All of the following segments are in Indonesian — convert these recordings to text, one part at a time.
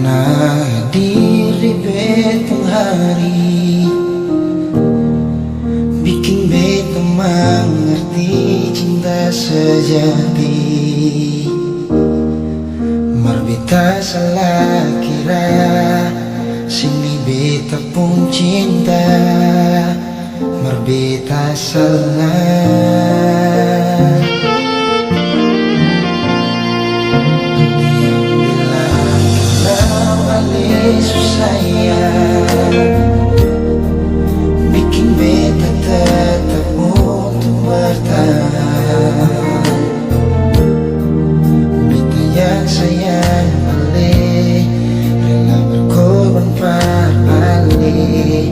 pernah hadir di betong hari, bikin beta mengerti cinta sejati. Mar beta salah kira, sini beta pun cinta. Mar beta salah. Sayang, bikin beta tetap untuk bertahan. Beta yang sayang balik, rela berkorban balik,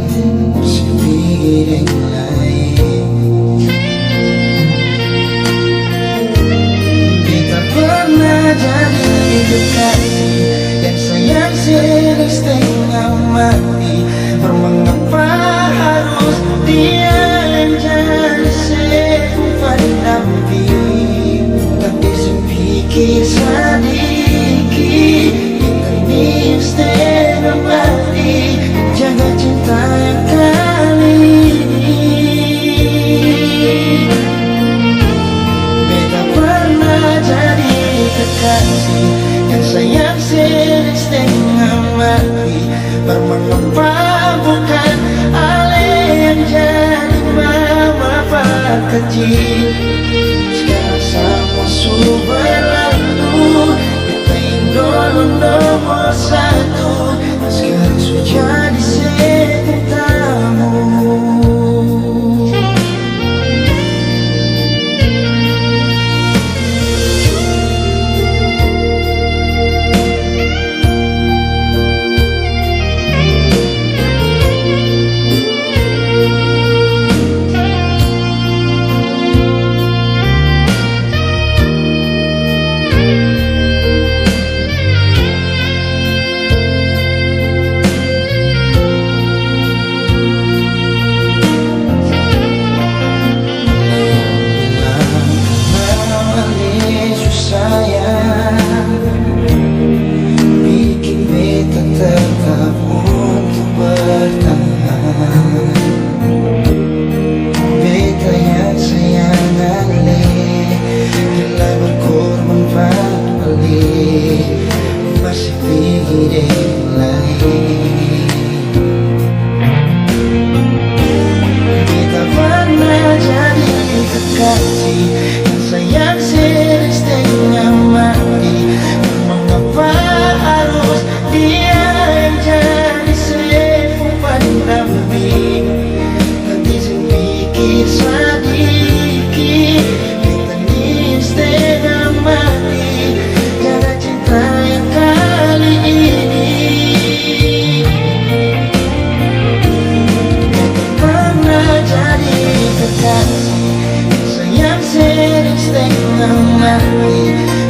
bersih yang lain. Beta pernah jadi kekasih yang sayang sering setengah mati. Mengapa harus dia yang jadi sekumpulan pendamping? Tapi sepikir sedikit, kita ini setengah mati. Jaga cinta yang kali ini. Beta pernah jadi kekasih yang sayang sering setengah mati. Mengapa bukan Ale yang jadi mama kecil? Sekarang semua sudah berlalu, kita indol nomor satu. Sekarang sudah jadi sekitarmu.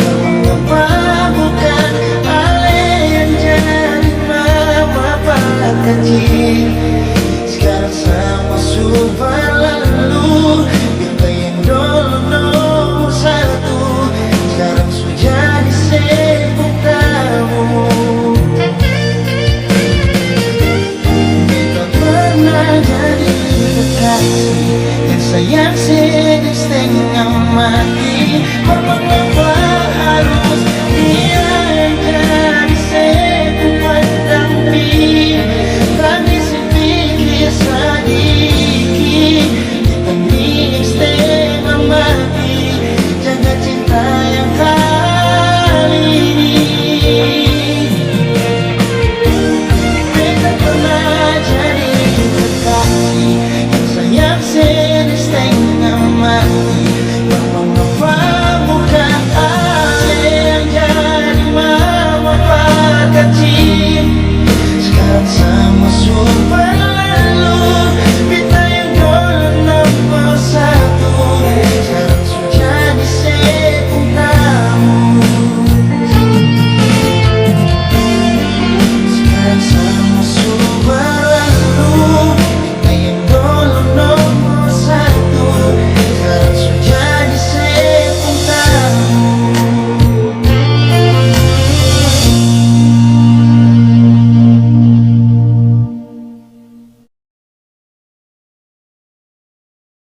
Mengapa bukan Ale yang jadi mama kecil?